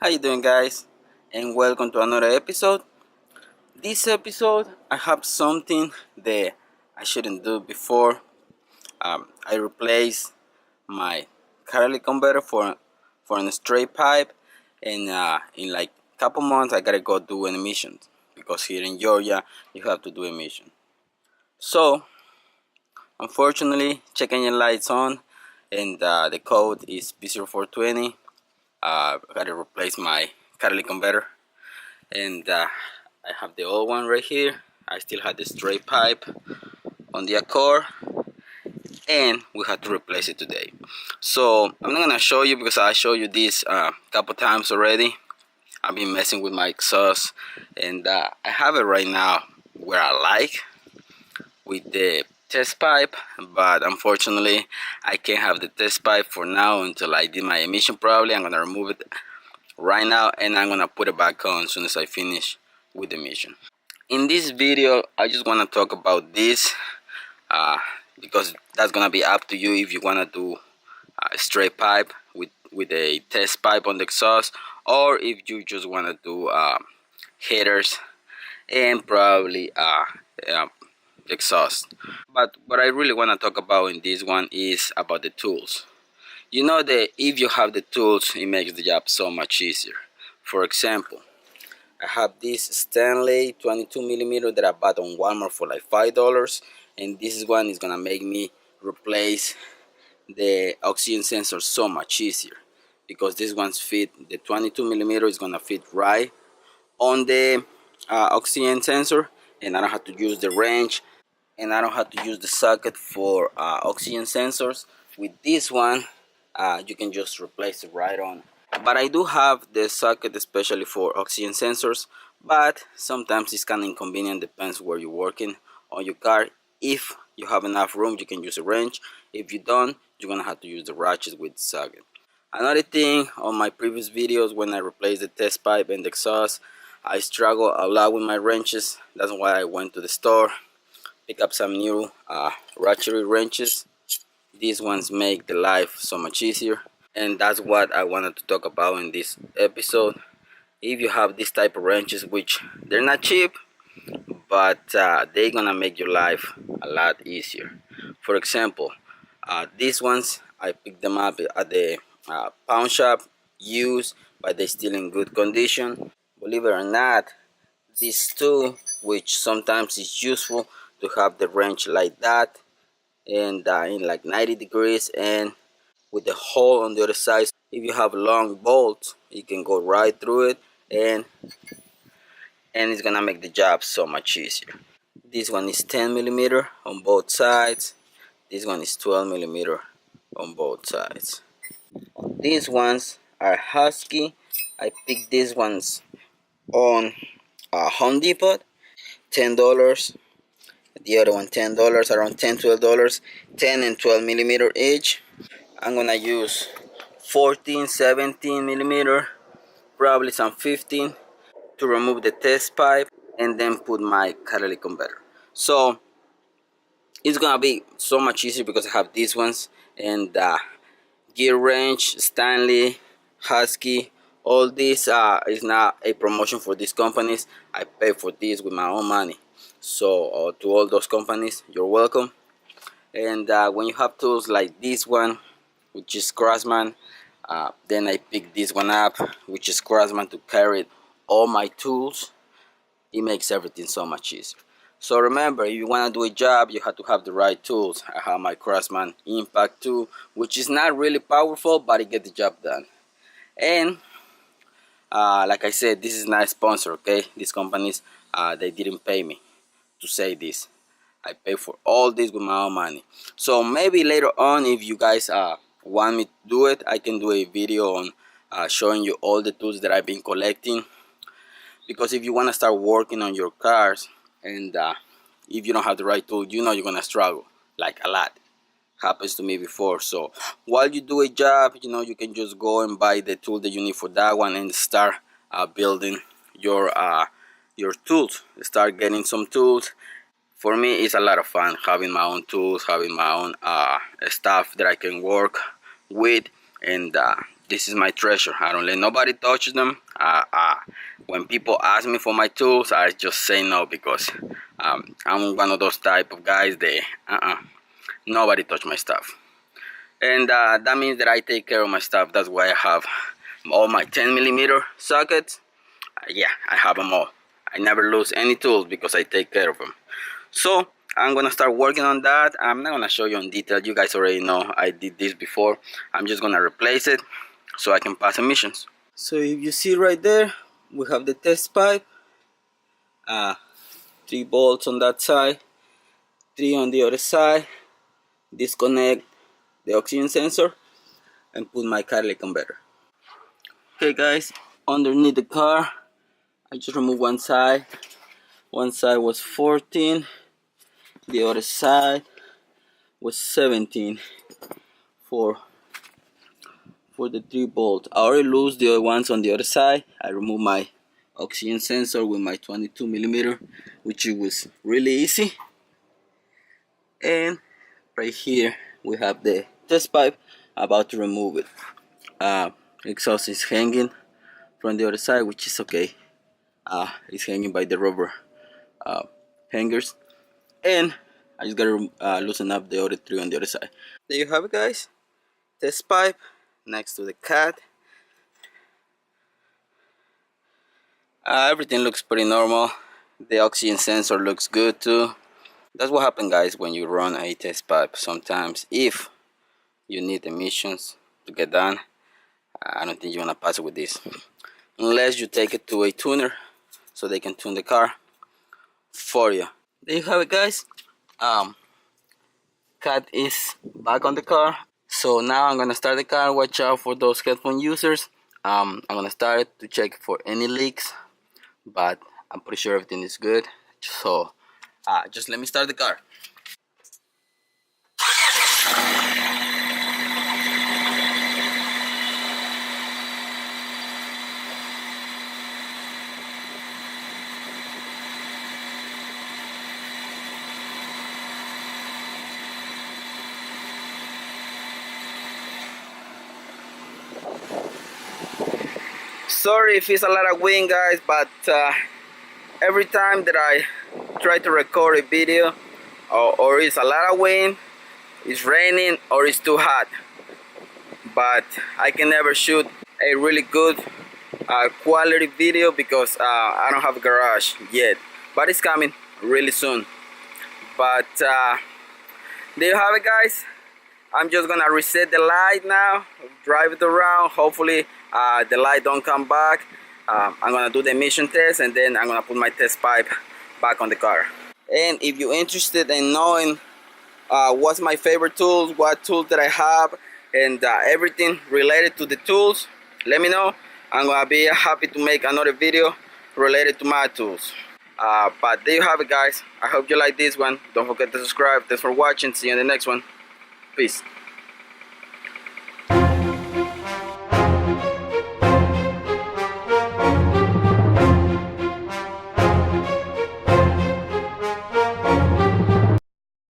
How you doing, guys? And welcome to another episode. This episode, I have something that I shouldn't do before. I replaced my catalytic converter for a straight pipe, and in like couple months, I gotta go do an emission because here in Georgia, you have to do emission. So, unfortunately, check engine lights on, and the code is B0420. I gotta replace my catalytic converter, and I have the old one right here. I still have the straight pipe on the Accord, and we had to replace it today. So I'm not gonna show you because I showed you this a couple times already. I've been messing with my exhaust, and I have it right now where I like with the test pipe, but unfortunately I can't have the test pipe for now until I did my emission. Probably I'm gonna remove it right now, and I'm gonna put it back on as soon as I finish with the mission. In this video, I just want to talk about this because that's gonna be up to you if you want to do a straight pipe with a test pipe on the exhaust, or if you just want to do headers and probably exhaust. But what I really want to talk about in this one is about the tools. You know that if you have the tools, it makes the job so much easier. For example, I have this Stanley 22mm that I bought on Walmart for like $5, and this one is gonna make me replace the oxygen sensor so much easier because this one's fit, the 22mm is gonna fit right on the oxygen sensor, and I don't have to use the wrench, and I don't have to use the socket for oxygen sensors. With this one, you can just replace it right on. But I do have the socket especially for oxygen sensors, but sometimes it's kind of inconvenient, depends where you're working on your car. If you have enough room, you can use a wrench. If you don't, you're gonna have to use the ratchet with the socket. Another thing, on my previous videos when I replaced the test pipe and the exhaust, I struggle a lot with my wrenches. That's why I went to the store, pick up some new ratchet wrenches. These ones make the life so much easier, and that's what I wanted to talk about in this episode. If you have this type of wrenches, which they're not cheap, but they're gonna make your life a lot easier. For example, these ones I picked them up at the pawn shop, used, but they're still in good condition. Believe it or not, these two, which sometimes is useful to have the wrench like that, and in like 90 degrees, and with the hole on the other side. If you have long bolts, you can go right through it, and it's gonna make the job so much easier. This one is 10mm on both sides. This one is 12mm on both sides. These ones are Husky. I picked these ones on Home Depot, $10. The other one $10, around $10-12, 10 and 12mm each. I'm gonna use 14, 17mm, probably some 15, to remove the test pipe and then put my catalytic converter. So it's gonna be so much easier because I have these ones, and gear wrench, Stanley, Husky, all this is not a promotion for these companies. I pay for this with my own money. So to all those companies, you're welcome. And when you have tools like this one, which is Crossman, then I picked this one up, which is Crossman, to carry all my tools. It makes everything so much easier. So remember, if you want to do a job, you have to have the right tools. I have my Crossman Impact 2, which is not really powerful, but it gets the job done. And like I said, this is not a sponsor, okay? These companies, they didn't pay me to say this. I pay for all this with my own money. So maybe later on, if you guys want me to do it, I can do a video on showing you all the tools that I've been collecting. Because if you want to start working on your cars, and if you don't have the right tool, you know you're gonna struggle like a lot. Happens to me before. So while you do a job, you know, you can just go and buy the tool that you need for that one and start building your tools. Start getting some tools. For me, it's a lot of fun having my own tools, having my own stuff that I can work with, and This is my treasure. I don't let nobody touch them. When people ask me for my tools, I just say no, because I'm one of those type of guys that nobody touch my stuff. And that means that I take care of my stuff. That's why I have all my 10mm sockets. Yeah, I have them all. I never lose any tools because I take care of them. So I'm gonna start working on that. I'm not gonna show you in detail. You guys already know I did this before. I'm just gonna replace it so I can pass emissions. So if you see right there, we have the test pipe. 3 bolts on that side, 3 on the other side. Disconnect the oxygen sensor and put my catalytic converter. Okay guys, underneath the car, I just removed one side. One side was 14, the other side was 17 for the 3 bolts. I already lose the other ones on the other side. I removed my oxygen sensor with my 22mm, which was really easy. And right here we have the test pipe, about to remove it. Exhaust is hanging from the other side, which is okay. It's hanging by the rubber hangers, and I just gotta loosen up the other 3 on the other side. There you have it guys, test pipe next to the cat. Everything looks pretty normal. The oxygen sensor looks good too. That's what happens guys when you run a test pipe. Sometimes if you need emissions to get done, I don't think you want to pass it with this, unless you take it to a tuner so they can tune the car for you. There you have it guys. Cat is back on the car. So now I'm gonna start the car. Watch out for those headphone users. I'm gonna start it to check for any leaks, but I'm pretty sure everything is good. So just let me start the car. Sorry if it's a lot of wind guys, but every time that I try to record a video, or it's a lot of wind, it's raining, or it's too hot, but I can never shoot a really good quality video because I don't have a garage yet, but it's coming really soon. But there you have it guys. I'm just gonna reset the light now, drive it around. Hopefully the light don't come back. I'm gonna do the emission test, and then I'm gonna put my test pipe back on the car. And if you're interested in knowing what's my favorite tools, what tools that I have, and everything related to the tools, let me know. I'm gonna be happy to make another video related to my tools. But there you have it guys. I hope you like this one. Don't forget to subscribe. Thanks for watching. See you in the next one. Peace.